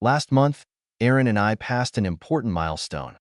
Last month, Erin and I passed an important milestone.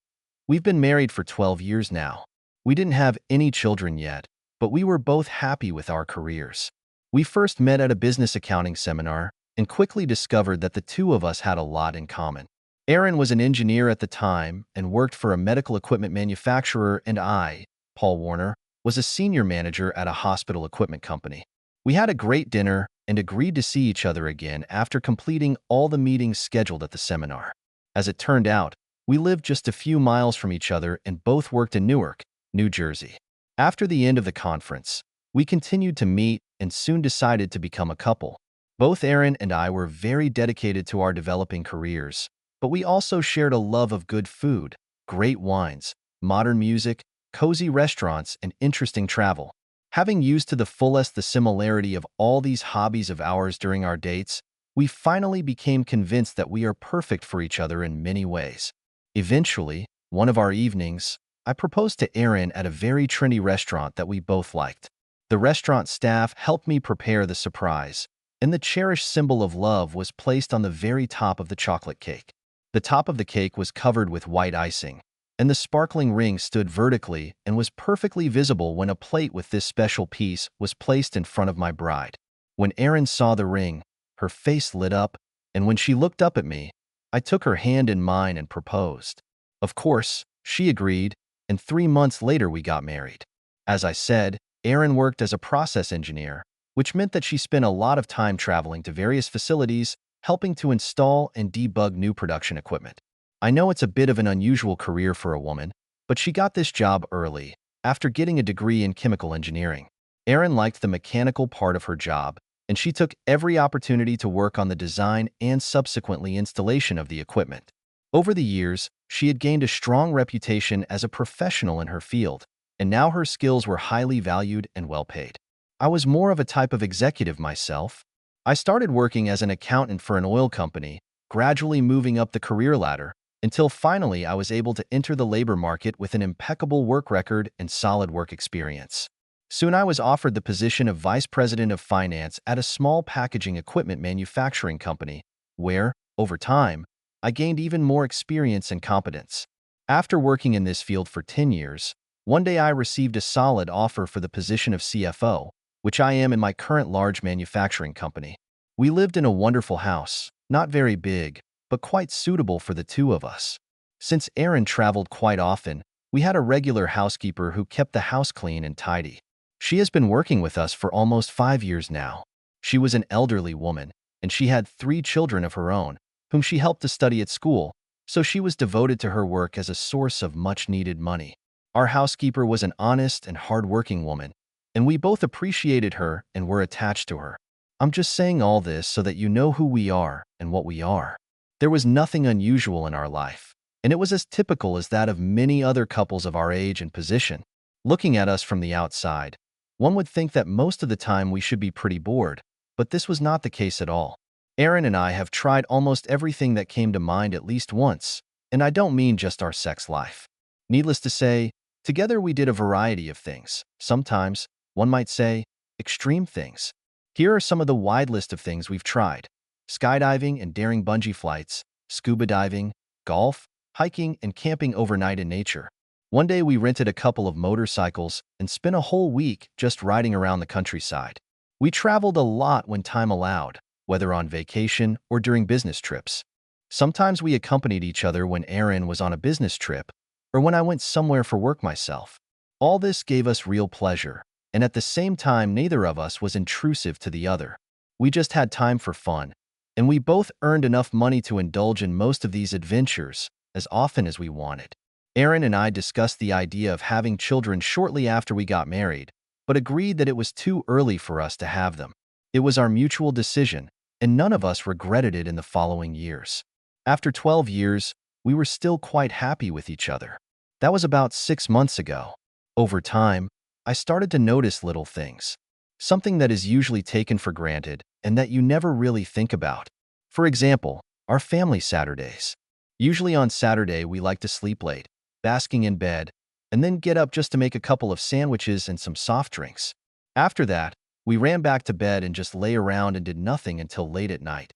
We've been married for 12 years now. We didn't have any children yet, but we were both happy with our careers. We first met at a business accounting seminar and quickly discovered that the two of us had a lot in common. Erin was an engineer at the time and worked for a medical equipment manufacturer, and I, Paul Warner, was a senior manager at a hospital equipment company. We had a great dinner and agreed to see each other again after completing all the meetings scheduled at the seminar. As it turned out, we lived just a few miles from each other and both worked in Newark, New Jersey. After the end of the conference, we continued to meet and soon decided to become a couple. Both Erin and I were very dedicated to our developing careers, but we also shared a love of good food, great wines, modern music, cozy restaurants, and interesting travel. Having used to the fullest the similarity of all these hobbies of ours during our dates, we finally became convinced that we are perfect for each other in many ways. Eventually, one of our evenings, I proposed to Erin at a very trendy restaurant that we both liked. The restaurant staff helped me prepare the surprise, and the cherished symbol of love was placed on the very top of the chocolate cake. The top of the cake was covered with white icing, and the sparkling ring stood vertically and was perfectly visible when a plate with this special piece was placed in front of my bride. When Erin saw the ring, her face lit up, and when she looked up at me, I took her hand in mine and proposed. Of course, she agreed, and 3 months later we got married. As I said, Erin worked as a process engineer, which meant that she spent a lot of time traveling to various facilities, helping to install and debug new production equipment. I know it's a bit of an unusual career for a woman, but she got this job early, after getting a degree in chemical engineering. Erin liked the mechanical part of her job, and she took every opportunity to work on the design and subsequently installation of the equipment. Over the years, she had gained a strong reputation as a professional in her field, and now her skills were highly valued and well paid. I was more of a type of executive myself. I started working as an accountant for an oil company, gradually moving up the career ladder, until finally I was able to enter the labor market with an impeccable work record and solid work experience. Soon I was offered the position of Vice President of Finance at a small packaging equipment manufacturing company, where, over time, I gained even more experience and competence. After working in this field for 10 years, one day I received a solid offer for the position of CFO, which I am in my current large manufacturing company. We lived in a wonderful house, not very big, but quite suitable for the two of us. Since Erin traveled quite often, we had a regular housekeeper who kept the house clean and tidy. She has been working with us for almost 5 years now. She was an elderly woman, and she had 3 children of her own, whom she helped to study at school, so she was devoted to her work as a source of much-needed money. Our housekeeper was an honest and hard-working woman, and we both appreciated her and were attached to her. I'm just saying all this so that you know who we are and what we are. There was nothing unusual in our life, and it was as typical as that of many other couples of our age and position. Looking at us from the outside, one would think that most of the time we should be pretty bored, but this was not the case at all. Erin and I have tried almost everything that came to mind at least once, and I don't mean just our sex life. Needless to say, together we did a variety of things, sometimes, one might say, extreme things. Here are some of the wide list of things we've tried: skydiving and daring bungee flights, scuba diving, golf, hiking, and camping overnight in nature. One day we rented a couple of motorcycles and spent a whole week just riding around the countryside. We traveled a lot when time allowed, whether on vacation or during business trips. Sometimes we accompanied each other when Erin was on a business trip or when I went somewhere for work myself. All this gave us real pleasure, and at the same time neither of us was intrusive to the other. We just had time for fun, and we both earned enough money to indulge in most of these adventures as often as we wanted. Erin and I discussed the idea of having children shortly after we got married, but agreed that it was too early for us to have them. It was our mutual decision, and none of us regretted it in the following years. After 12 years, we were still quite happy with each other. That was about 6 months ago. Over time, I started to notice little things, something that is usually taken for granted and that you never really think about. For example, our family Saturdays. Usually on Saturday, we like to sleep late, basking in bed, and then get up just to make a couple of sandwiches and some soft drinks. After that, we ran back to bed and just lay around and did nothing until late at night.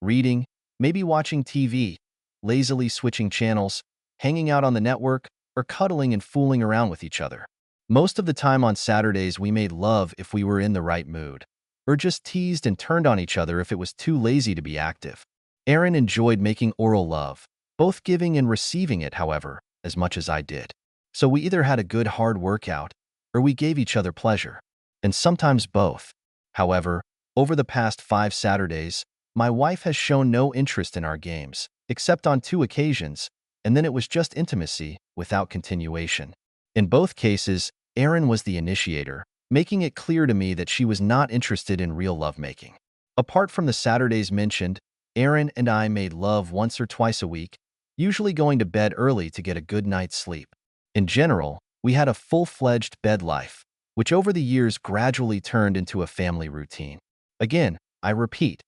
Reading, Maybe watching TV, lazily switching channels, hanging out on the network, or cuddling and fooling around with each other. Most of the time on Saturdays, we made love if we were in the right mood, or just teased and turned on each other if it was too lazy to be active. Erin enjoyed making oral love, both giving and receiving it, however, as much as I did. So we either had a good hard workout, or we gave each other pleasure, and sometimes both. However, over the past 5 Saturdays, my wife has shown no interest in our games, except on 2 occasions, and then it was just intimacy without continuation. In both cases, Erin was the initiator, making it clear to me that she was not interested in real lovemaking. Apart from the Saturdays mentioned, Erin and I made love once or twice a week, usually going to bed early to get a good night's sleep. In general, we had a full-fledged bed life, which over the years gradually turned into a family routine. Again, I repeat,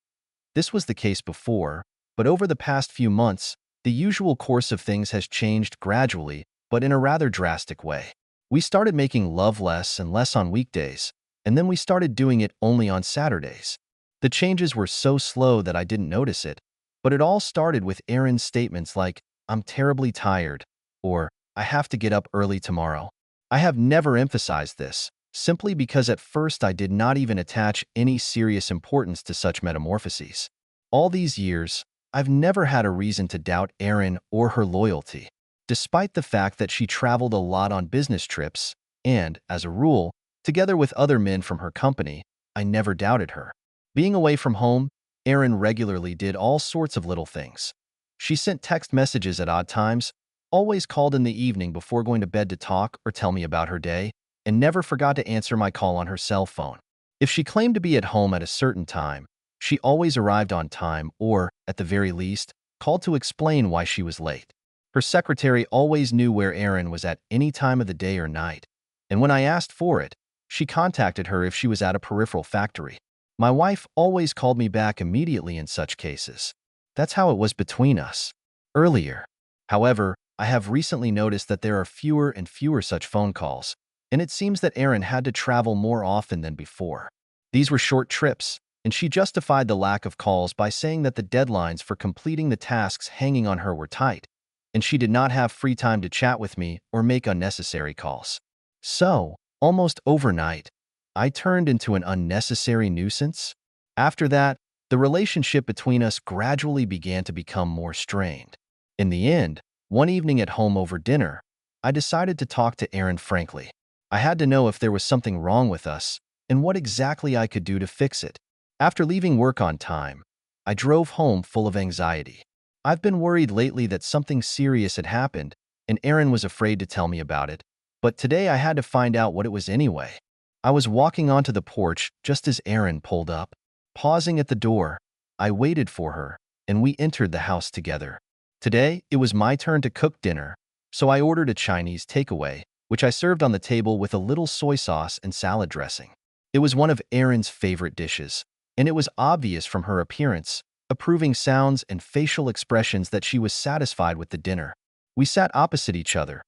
this was the case before, but over the past few months, the usual course of things has changed gradually, but in a rather drastic way. We started making love less and less on weekdays, and then we started doing it only on Saturdays. The changes were so slow that I didn't notice it, but it all started with Erin's statements like, "I'm terribly tired," or "I have to get up early tomorrow." I have never emphasized this, simply because at first I did not even attach any serious importance to such metamorphoses. All these years, I've never had a reason to doubt Erin or her loyalty, despite the fact that she traveled a lot on business trips, and, as a rule, together with other men from her company, I never doubted her. Being away from home, Erin regularly did all sorts of little things. She sent text messages at odd times, always called in the evening before going to bed to talk or tell me about her day, and never forgot to answer my call on her cell phone. If she claimed to be at home at a certain time, she always arrived on time or, at the very least, called to explain why she was late. Her secretary always knew where Erin was at any time of the day or night, and when I asked for it, she contacted her if she was at a peripheral factory. My wife always called me back immediately in such cases. That's how it was between us. Earlier, however, I have recently noticed that there are fewer and fewer such phone calls, and it seems that Erin had to travel more often than before. These were short trips, and she justified the lack of calls by saying that the deadlines for completing the tasks hanging on her were tight, and she did not have free time to chat with me or make unnecessary calls. So, almost overnight, I turned into an unnecessary nuisance. After that, the relationship between us gradually began to become more strained. In the end, one evening at home over dinner, I decided to talk to Erin frankly. I had to know if there was something wrong with us and what exactly I could do to fix it. After leaving work on time, I drove home full of anxiety. I've been worried lately that something serious had happened, and Erin was afraid to tell me about it, but today I had to find out what it was anyway. I was walking onto the porch just as Erin pulled up. Pausing at the door, I waited for her, and we entered the house together. Today, it was my turn to cook dinner, so I ordered a Chinese takeaway, which I served on the table with a little soy sauce and salad dressing. It was one of Erin's favorite dishes, and it was obvious from her appearance, approving sounds and facial expressions that she was satisfied with the dinner. We sat opposite each other,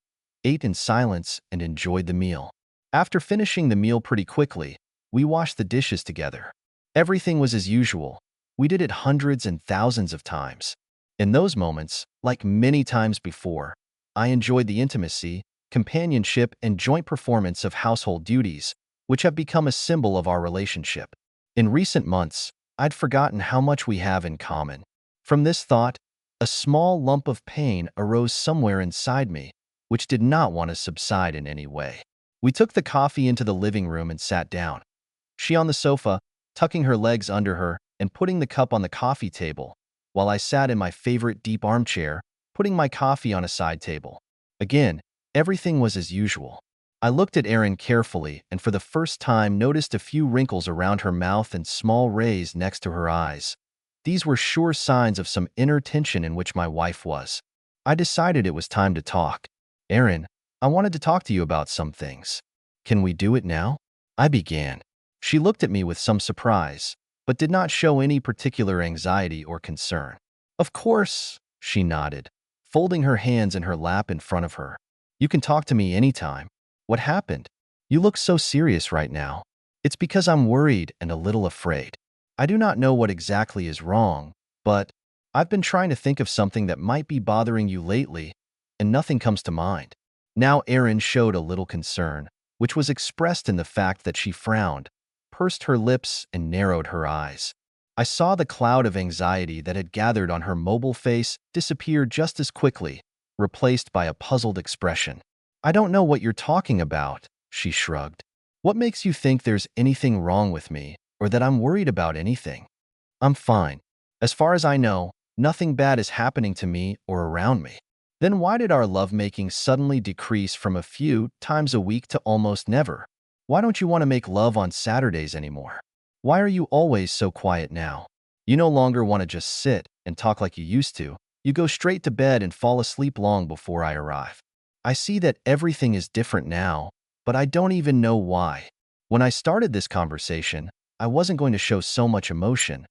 ate in silence, and enjoyed the meal. After finishing the meal pretty quickly, we washed the dishes together. Everything was as usual. We did it hundreds and thousands of times. In those moments, like many times before, I enjoyed the intimacy, companionship, and joint performance of household duties, which have become a symbol of our relationship. In recent months, I'd forgotten how much we have in common. From this thought, a small lump of pain arose somewhere inside me, which did not want to subside in any way. We took the coffee into the living room and sat down. She on the sofa, tucking her legs under her and putting the cup on the coffee table, while I sat in my favorite deep armchair, putting my coffee on a side table. Again, everything was as usual. I looked at Erin carefully and for the first time noticed a few wrinkles around her mouth and small rays next to her eyes. These were sure signs of some inner tension in which my wife was. I decided it was time to talk. "Erin, I wanted to talk to you about some things. Can we do it now?" I began. She looked at me with some surprise, but did not show any particular anxiety or concern. "Of course," she nodded, folding her hands in her lap in front of her. "You can talk to me anytime. What happened? You look so serious right now." "It's because I'm worried and a little afraid. I do not know what exactly is wrong, but I've been trying to think of something that might be bothering you lately, and nothing comes to mind. Now Erin showed a little concern, which was expressed in the fact that she frowned, pursed her lips, and narrowed her eyes. I saw the cloud of anxiety that had gathered on her mobile face disappear just as quickly, replaced by a puzzled expression. I don't know what you're talking about, she shrugged. What makes you think there's anything wrong with me, or that I'm worried about anything? I'm fine. As far as I know, nothing bad is happening to me or around me. Then why did our lovemaking suddenly decrease from a few times a week to almost never? Why don't you want to make love on Saturdays anymore? Why are you always so quiet now? You no longer want to just sit and talk like you used to. You go straight to bed and fall asleep long before I arrive. I see that everything is different now, but I don't even know why. When I started this conversation, I wasn't going to show so much emotion,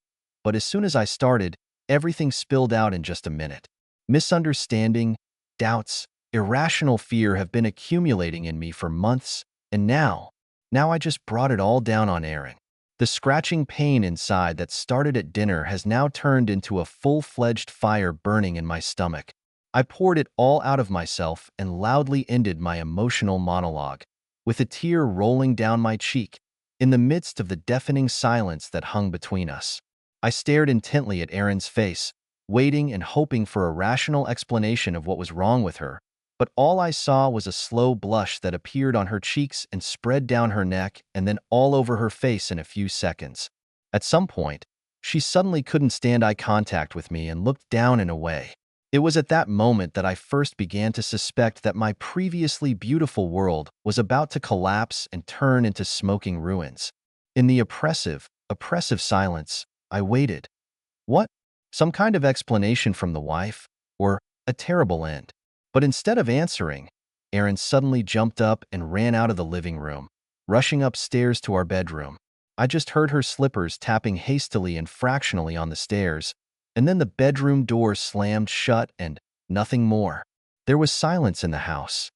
but as soon as I started, everything spilled out in just a minute. Misunderstanding, doubts, irrational fear have been accumulating in me for months, and now I just brought it all down on Erin. The scratching pain inside that started at dinner has now turned into a full-fledged fire burning in my stomach. I poured it all out of myself and loudly ended my emotional monologue, with a tear rolling down my cheek, in the midst of the deafening silence that hung between us. I stared intently at Erin's face, waiting and hoping for a rational explanation of what was wrong with her, but all I saw was a slow blush that appeared on her cheeks and spread down her neck and then all over her face in a few seconds. At some point, she suddenly couldn't stand eye contact with me and looked down and away. It was at that moment that I first began to suspect that my previously beautiful world was about to collapse and turn into smoking ruins. In the oppressive silence, I waited. What? Some kind of explanation from the wife? Or a terrible end? But instead of answering, Erin suddenly jumped up and ran out of the living room, rushing upstairs to our bedroom. I just heard her slippers tapping hastily and fractionally on the stairs, and then the bedroom door slammed shut and nothing more. There was silence in the house.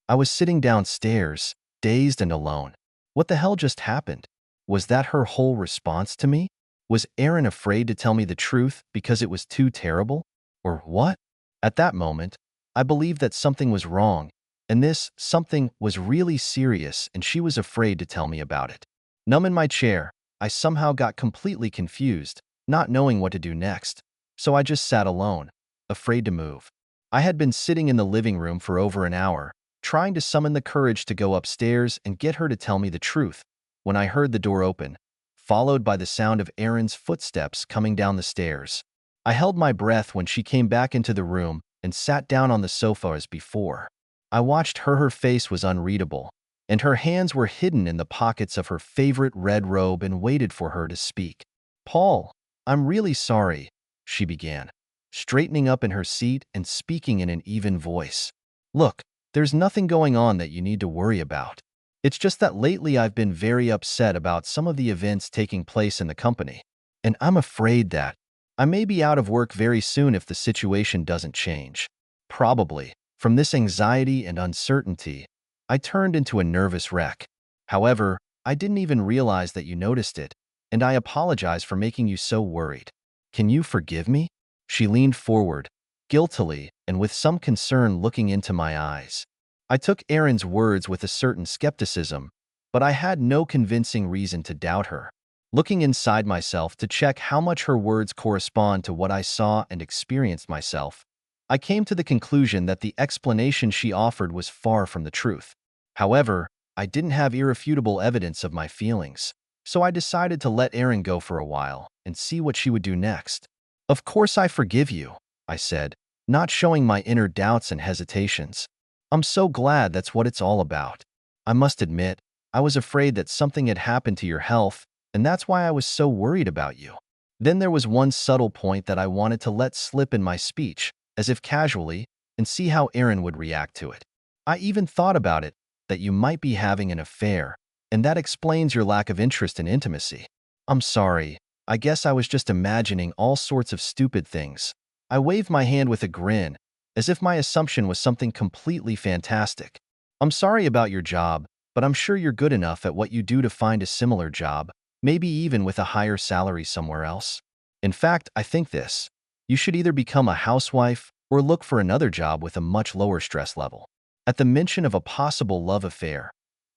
I was sitting downstairs, dazed and alone. What the hell just happened? Was that her whole response to me? Was Erin afraid to tell me the truth because it was too terrible? Or what? At that moment, I believed that something was wrong, and this something was really serious, and she was afraid to tell me about it. Numb in my chair, I somehow got completely confused, not knowing what to do next, so I just sat alone, afraid to move. I had been sitting in the living room for over an hour, trying to summon the courage to go upstairs and get her to tell me the truth, when I heard the door open, followed by the sound of Erin's footsteps coming down the stairs. I held my breath when she came back into the room and sat down on the sofa as before. I watched her. Her face was unreadable, and her hands were hidden in the pockets of her favorite red robe, and waited for her to speak. "Paul, I'm really sorry," she began, straightening up in her seat and speaking in an even voice. "Look, there's nothing going on that you need to worry about. It's just that lately I've been very upset about some of the events taking place in the company, and I'm afraid that I may be out of work very soon if the situation doesn't change. Probably, from this anxiety and uncertainty, I turned into a nervous wreck. However, I didn't even realize that you noticed it, and I apologize for making you so worried. Can you forgive me?" She leaned forward, guiltily and with some concern, looking into my eyes. I took Erin's words with a certain skepticism, but I had no convincing reason to doubt her. Looking inside myself to check how much her words correspond to what I saw and experienced myself, I came to the conclusion that the explanation she offered was far from the truth. However, I didn't have irrefutable evidence of my feelings, so I decided to let Erin go for a while and see what she would do next. "Of course I forgive you," I said, not showing my inner doubts and hesitations. "I'm so glad that's what it's all about. I must admit, I was afraid that something had happened to your health, and that's why I was so worried about you." Then there was one subtle point that I wanted to let slip in my speech, as if casually, and see how Erin would react to it. "I even thought about it, that you might be having an affair, and that explains your lack of interest in intimacy. I'm sorry, I guess I was just imagining all sorts of stupid things." I waved my hand with a grin, as if my assumption was something completely fantastic. "I'm sorry about your job, but I'm sure you're good enough at what you do to find a similar job, maybe even with a higher salary somewhere else. In fact, I think this. You should either become a housewife or look for another job with a much lower stress level." At the mention of a possible love affair,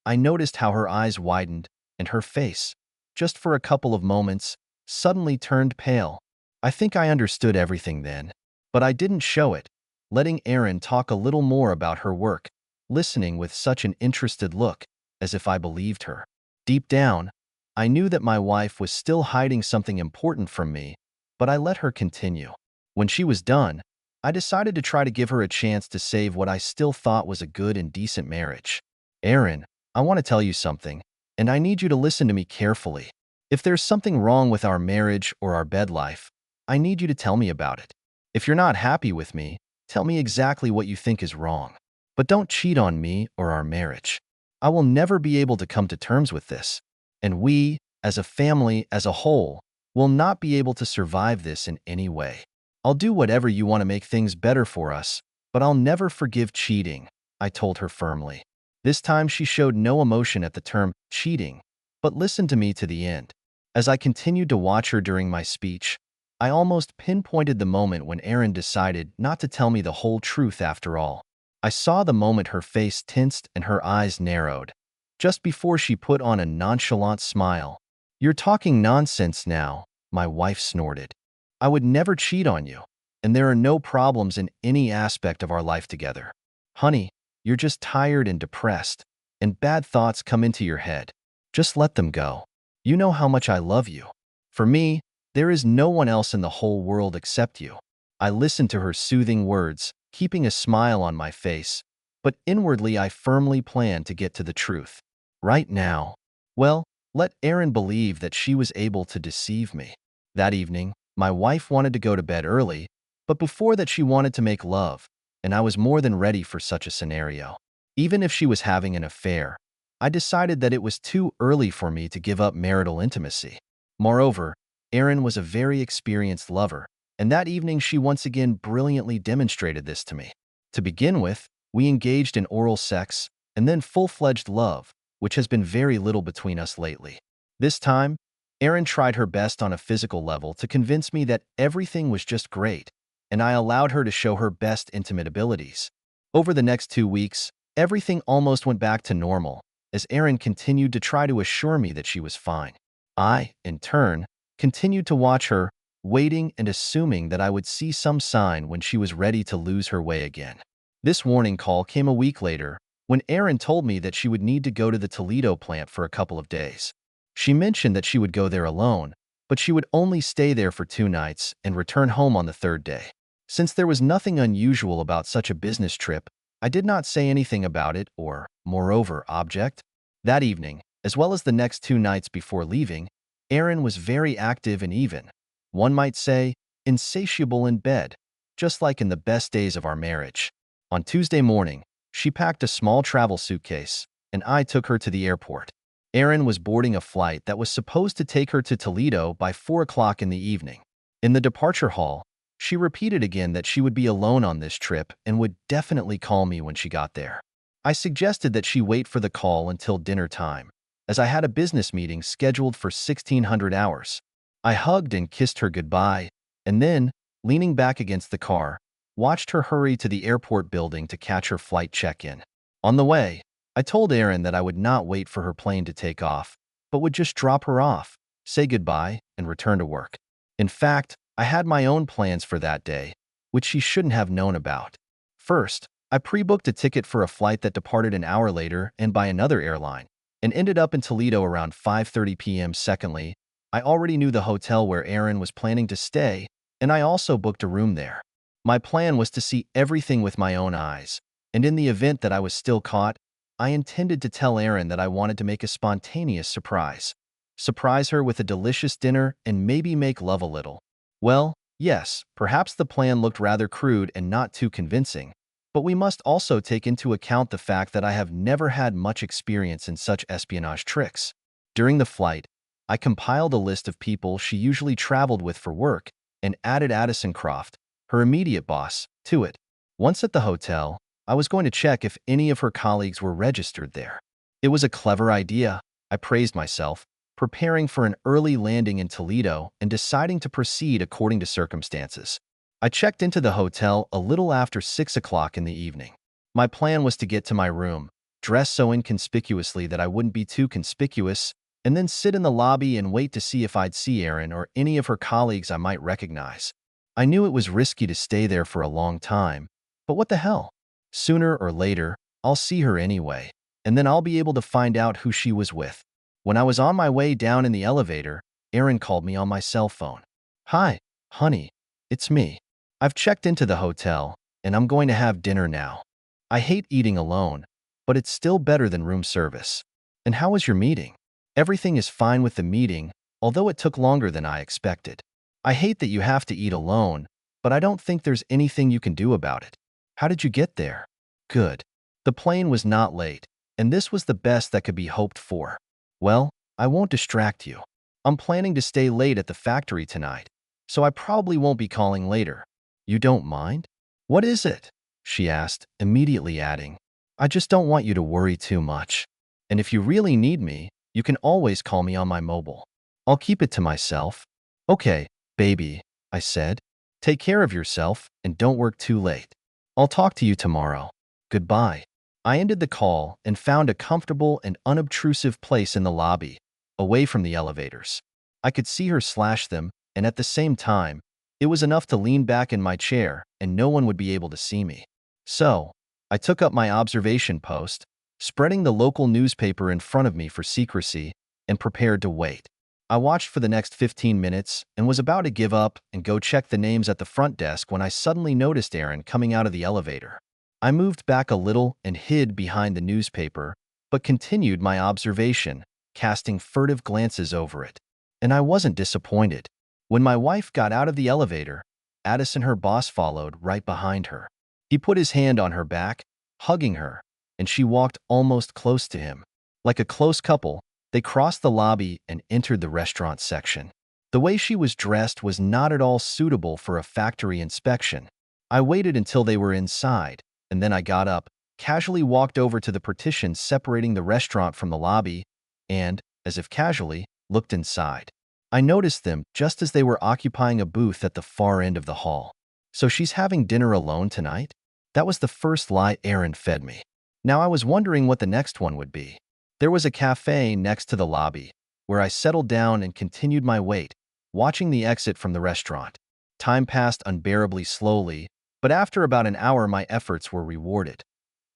I noticed how her eyes widened and her face, just for a couple of moments, suddenly turned pale. I think I understood everything then, but I didn't show it, letting Erin talk a little more about her work, listening with such an interested look, as if I believed her. Deep down, I knew that my wife was still hiding something important from me, but I let her continue. When she was done, I decided to try to give her a chance to save what I still thought was a good and decent marriage. "Erin, I want to tell you something, and I need you to listen to me carefully. If there's something wrong with our marriage or our bed life, I need you to tell me about it. If you're not happy with me, tell me exactly what you think is wrong. But don't cheat on me or our marriage. I will never be able to come to terms with this, and we, as a family as a whole, will not be able to survive this in any way. I'll do whatever you want to make things better for us, but I'll never forgive cheating," I told her firmly. This time she showed no emotion at the term cheating, but listened to me to the end. As I continued to watch her during my speech, I almost pinpointed the moment when Erin decided not to tell me the whole truth after all. I saw the moment her face tensed and her eyes narrowed, just before she put on a nonchalant smile. "You're talking nonsense now," my wife snorted. "I would never cheat on you, and there are no problems in any aspect of our life together. Honey, you're just tired and depressed, and bad thoughts come into your head. Just let them go. You know how much I love you. For me, there is no one else in the whole world except you." I listened to her soothing words, keeping a smile on my face, but inwardly I firmly planned to get to the truth. Right now, well, let Erin believe that she was able to deceive me. That evening, my wife wanted to go to bed early, but before that she wanted to make love, and I was more than ready for such a scenario. Even if she was having an affair, I decided that it was too early for me to give up marital intimacy. Moreover, Erin was a very experienced lover, and that evening she once again brilliantly demonstrated this to me. To begin with, we engaged in oral sex, and then full-fledged love, which has been very little between us lately. This time, Erin tried her best on a physical level to convince me that everything was just great, and I allowed her to show her best intimate abilities. Over the next 2 weeks, everything almost went back to normal, as Erin continued to try to assure me that she was fine. I, in turn, continued to watch her, waiting and assuming that I would see some sign when she was ready to lose her way again. This warning call came a week later, when Erin told me that she would need to go to the Toledo plant for a couple of days. She mentioned that she would go there alone, but she would only stay there for 2 nights and return home on the third day. Since there was nothing unusual about such a business trip, I did not say anything about it or, moreover, object. That evening, as well as the next 2 nights before leaving, Erin was very active and even, one might say, insatiable in bed, just like in the best days of our marriage. On Tuesday morning, she packed a small travel suitcase, and I took her to the airport. Erin was boarding a flight that was supposed to take her to Toledo by 4 o'clock in the evening. In the departure hall, she repeated again that she would be alone on this trip and would definitely call me when she got there. I suggested that she wait for the call until dinner time, as I had a business meeting scheduled for 1600 hours. I hugged and kissed her goodbye, and then, leaning back against the car, watched her hurry to the airport building to catch her flight check-in. On the way, I told Erin that I would not wait for her plane to take off, but would just drop her off, say goodbye, and return to work. In fact, I had my own plans for that day, which she shouldn't have known about. First, I pre-booked a ticket for a flight that departed an hour later and by another airline, and ended up in Toledo around 5:30 p.m. Secondly, I already knew the hotel where Erin was planning to stay, and I also booked a room there. My plan was to see everything with my own eyes, and in the event that I was still caught, I intended to tell Erin that I wanted to make a spontaneous surprise. Surprise her with a delicious dinner and maybe make love a little. Well, yes, perhaps the plan looked rather crude and not too convincing, but we must also take into account the fact that I have never had much experience in such espionage tricks. During the flight, I compiled a list of people she usually traveled with for work and added Addison Croft, her immediate boss, to it. Once at the hotel, I was going to check if any of her colleagues were registered there. It was a clever idea, I praised myself, preparing for an early landing in Toledo and deciding to proceed according to circumstances. I checked into the hotel a little after 6 o'clock in the evening. My plan was to get to my room, dress so inconspicuously that I wouldn't be too conspicuous, and then sit in the lobby and wait to see if I'd see Erin or any of her colleagues I might recognize. I knew it was risky to stay there for a long time, but what the hell? Sooner or later, I'll see her anyway, and then I'll be able to find out who she was with. When I was on my way down in the elevator, Erin called me on my cell phone. "Hi, honey, it's me. I've checked into the hotel, and I'm going to have dinner now. I hate eating alone, but it's still better than room service. And how was your meeting?" "Everything is fine with the meeting, although it took longer than I expected. I hate that you have to eat alone, but I don't think there's anything you can do about it. How did you get there?" "Good. The plane was not late, and this was the best that could be hoped for." "Well, I won't distract you. I'm planning to stay late at the factory tonight, so I probably won't be calling later. You don't mind?" "What is it?" she asked, immediately adding, "I just don't want you to worry too much. And if you really need me, you can always call me on my mobile. I'll keep it to myself." "Okay, baby," I said. "Take care of yourself and don't work too late. I'll talk to you tomorrow. Goodbye." I ended the call and found a comfortable and unobtrusive place in the lobby, away from the elevators. I could see her slash them, and at the same time, it was enough to lean back in my chair and no one would be able to see me. So, I took up my observation post, spreading the local newspaper in front of me for secrecy, and prepared to wait. I watched for the next 15 minutes and was about to give up and go check the names at the front desk when I suddenly noticed Erin coming out of the elevator. I moved back a little and hid behind the newspaper, but continued my observation, casting furtive glances over it. And I wasn't disappointed. When my wife got out of the elevator, Addison, her boss, followed right behind her. He put his hand on her back, hugging her, and she walked almost close to him. Like a close couple, they crossed the lobby and entered the restaurant section. The way she was dressed was not at all suitable for a factory inspection. I waited until they were inside, and then I got up, casually walked over to the partition separating the restaurant from the lobby, and, as if casually, looked inside. I noticed them just as they were occupying a booth at the far end of the hall. "So she's having dinner alone tonight?" That was the first lie Erin fed me. Now I was wondering what the next one would be. There was a cafe next to the lobby, where I settled down and continued my wait, watching the exit from the restaurant. Time passed unbearably slowly, but after about an hour my efforts were rewarded.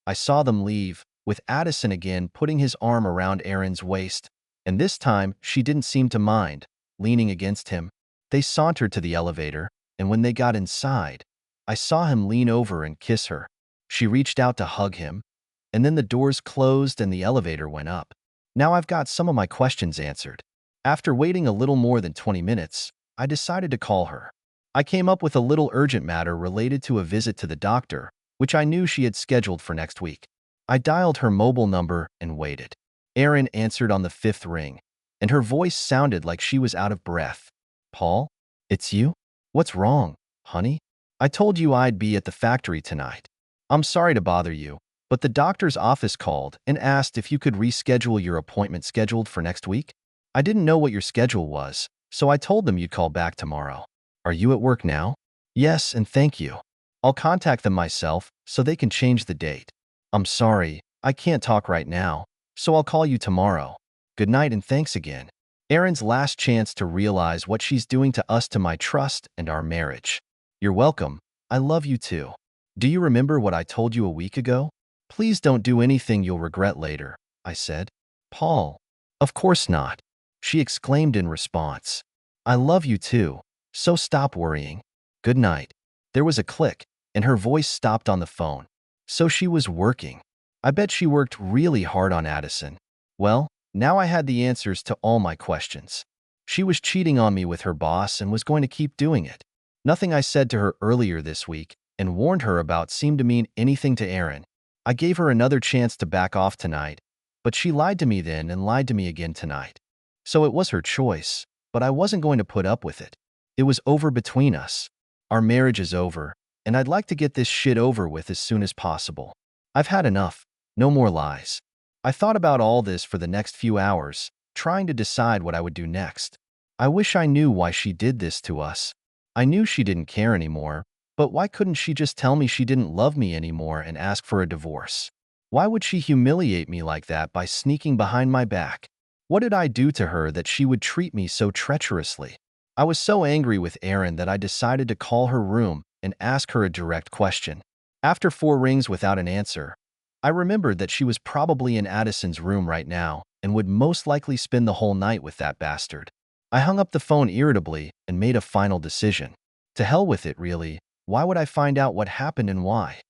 I saw them leave, with Addison again putting his arm around Erin's waist, and this time she didn't seem to mind, leaning against him. They sauntered to the elevator, and when they got inside, I saw him lean over and kiss her. She reached out to hug him, and then the doors closed and the elevator went up. Now I've got some of my questions answered. After waiting a little more than 20 minutes, I decided to call her. I came up with a little urgent matter related to a visit to the doctor, which I knew she had scheduled for next week. I dialed her mobile number and waited. Erin answered on the fifth ring, and her voice sounded like she was out of breath. "Paul? It's you? What's wrong, honey? I told you I'd be at the factory tonight. I'm sorry to bother you, but the doctor's office called and asked if you could reschedule your appointment scheduled for next week. I didn't know what your schedule was, so I told them you'd call back tomorrow. Are you at work now?" "Yes, and thank you. I'll contact them myself so they can change the date." "I'm sorry, I can't talk right now, so I'll call you tomorrow. Good night and thanks again." Erin's last chance to realize what she's doing to us, to my trust and our marriage. "You're welcome. I love you too. Do you remember what I told you a week ago? Please don't do anything you'll regret later," I said. "Paul, of course not," she exclaimed in response. "I love you too, so stop worrying. Good night." There was a click, and her voice stopped on the phone. So she was working. I bet she worked really hard on Addison. Well, now I had the answers to all my questions. She was cheating on me with her boss and was going to keep doing it. Nothing I said to her earlier this week and warned her about seemed to mean anything to Erin. I gave her another chance to back off tonight, but she lied to me then and lied to me again tonight. So it was her choice, but I wasn't going to put up with it. It was over between us. Our marriage is over, and I'd like to get this shit over with as soon as possible. I've had enough. No more lies. I thought about all this for the next few hours, trying to decide what I would do next. I wish I knew why she did this to us. I knew she didn't care anymore, But why couldn't she just tell me she didn't love me anymore and ask for a divorce? Why would she humiliate me like that by sneaking behind my back? What did I do to her that she would treat me so treacherously? I was so angry with Erin that I decided to call her room and ask her a direct question. After 4 rings without an answer, I remembered that she was probably in Addison's room right now and would most likely spend the whole night with that bastard. I hung up the phone irritably and made a final decision. To hell with it, really. Why would I find out what happened and why?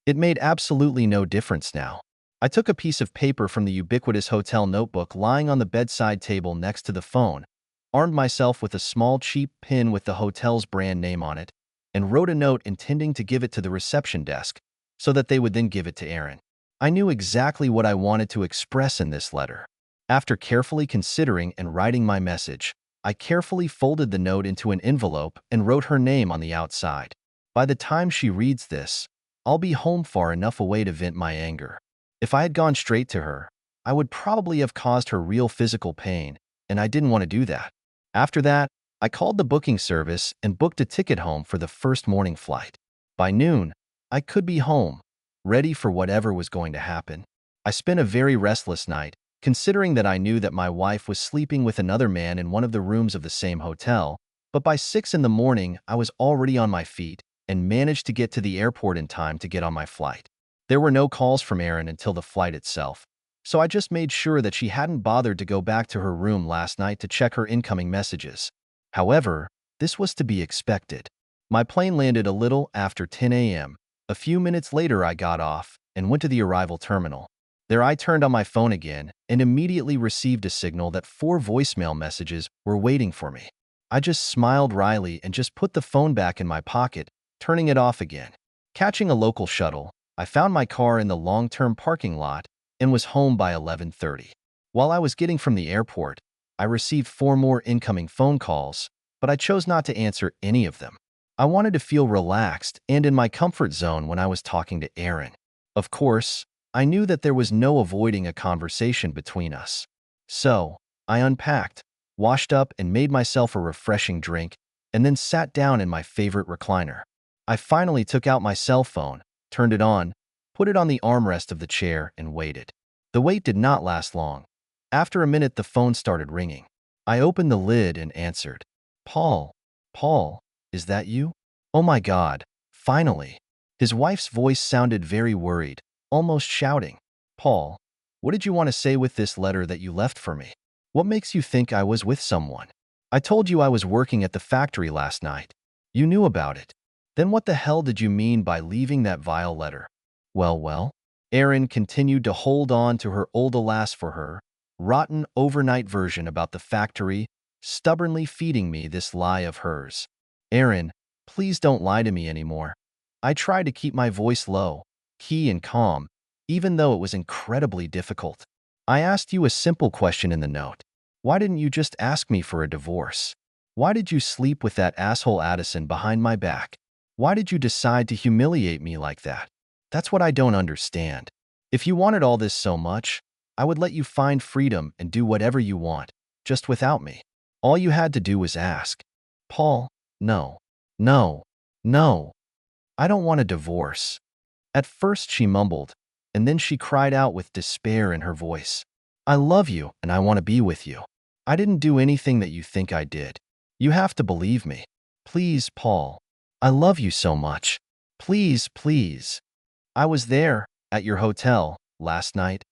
It made absolutely no difference now. I took a piece of paper from the ubiquitous hotel notebook lying on the bedside table next to the phone, armed myself with a small cheap pin with the hotel's brand name on it, and wrote a note intending to give it to the reception desk so that they would then give it to Erin. I knew exactly what I wanted to express in this letter. After carefully considering and writing my message, I carefully folded the note into an envelope and wrote her name on the outside. By the time she reads this, I'll be home far enough away to vent my anger. If I had gone straight to her, I would probably have caused her real physical pain, and I didn't want to do that. After that, I called the booking service and booked a ticket home for the first morning flight. By noon, I could be home, ready for whatever was going to happen. I spent a very restless night, considering that I knew that my wife was sleeping with another man in one of the rooms of the same hotel, but by 6 in the morning, I was already on my feet and managed to get to the airport in time to get on my flight. There were no calls from Erin until the flight itself, so I just made sure that she hadn't bothered to go back to her room last night to check her incoming messages. However, this was to be expected. My plane landed a little after 10 a.m. A few minutes later, I got off and went to the arrival terminal. There I turned on my phone again and immediately received a signal that 4 voicemail messages were waiting for me. I just smiled wryly and just put the phone back in my pocket, turning it off again. Catching a local shuttle, I found my car in the long-term parking lot and was home by 11:30. While I was getting from the airport, I received 4 more incoming phone calls, but I chose not to answer any of them. I wanted to feel relaxed and in my comfort zone when I was talking to Erin. Of course, I knew that there was no avoiding a conversation between us. So, I unpacked, washed up and made myself a refreshing drink, and then sat down in my favorite recliner. I finally took out my cell phone, turned it on, put it on the armrest of the chair, and waited. The wait did not last long. After a minute, the phone started ringing. I opened the lid and answered. Paul, is that you? Oh my God, finally. His wife's voice sounded very worried, almost shouting. Paul, what did you want to say with this letter that you left for me? What makes you think I was with someone? I told you I was working at the factory last night. You knew about it. Then what the hell did you mean by leaving that vile letter? Well. Erin continued to hold on to her old alas for her, rotten overnight version about the factory, stubbornly feeding me this lie of hers. Erin, please don't lie to me anymore. I tried to keep my voice low, key and calm, even though it was incredibly difficult. I asked you a simple question in the note. Why didn't you just ask me for a divorce? Why did you sleep with that asshole Addison behind my back? Why did you decide to humiliate me like that? That's what I don't understand. If you wanted all this so much, I would let you find freedom and do whatever you want, just without me. All you had to do was ask. Paul, no. I don't want a divorce. At first she mumbled, and then she cried out with despair in her voice. I love you and I want to be with you. I didn't do anything that you think I did. You have to believe me. Please, Paul. I love you so much. Please. I was there, at your hotel, last night.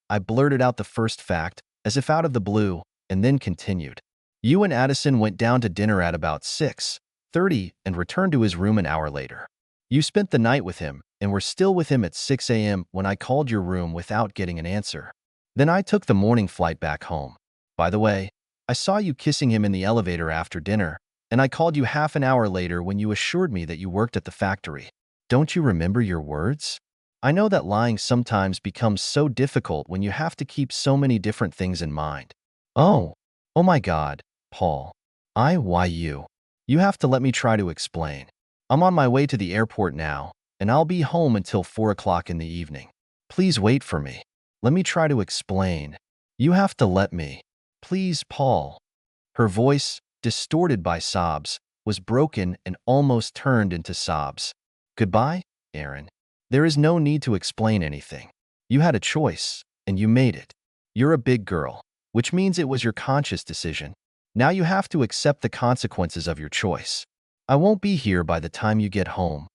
I blurted out the first fact, as if out of the blue, and then continued. You and Addison went down to dinner at about 6:30 and returned to his room an hour later. You spent the night with him and were still with him at 6 a.m. when I called your room without getting an answer. Then I took the morning flight back home. By the way, I saw you kissing him in the elevator after dinner, and I called you half an hour later when you assured me that you worked at the factory. Don't you remember your words? I know that lying sometimes becomes so difficult when you have to keep so many different things in mind. Oh my God, Paul. Why you? You have to let me try to explain. I'm on my way to the airport now, and I'll be home until 4 o'clock in the evening. Please wait for me. Let me try to explain. You have to let me. Please, Paul. Her voice, distorted by sobs, was broken and almost turned into sobs. Goodbye, Aaron. There is no need to explain anything. You had a choice, and you made it. You're a big girl, which means it was your conscious decision. Now you have to accept the consequences of your choice. I won't be here by the time you get home.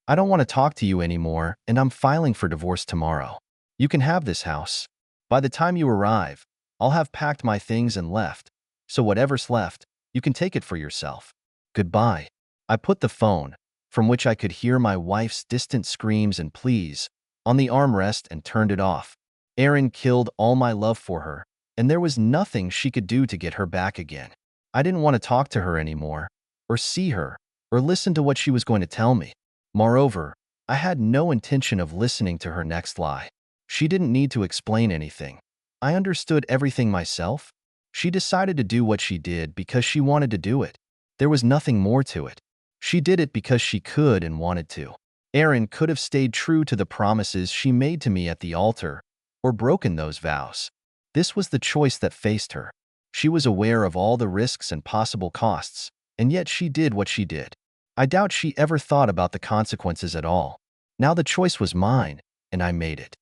I don't want to talk to you anymore, and I'm filing for divorce tomorrow. You can have this house. By the time you arrive, I'll have packed my things and left. So whatever's left, you can take it for yourself. Goodbye. I put the phone, from which I could hear my wife's distant screams and pleas, on the armrest and turned it off. Aaron killed all my love for her, and there was nothing she could do to get her back again. I didn't want to talk to her anymore, or see her, or listen to what she was going to tell me. Moreover, I had no intention of listening to her next lie. She didn't need to explain anything. I understood everything myself. She decided to do what she did because she wanted to do it. There was nothing more to it. She did it because she could and wanted to. Aaron could have stayed true to the promises she made to me at the altar, or broken those vows. This was the choice that faced her. She was aware of all the risks and possible costs, and yet she did what she did. I doubt she ever thought about the consequences at all. Now the choice was mine, and I made it.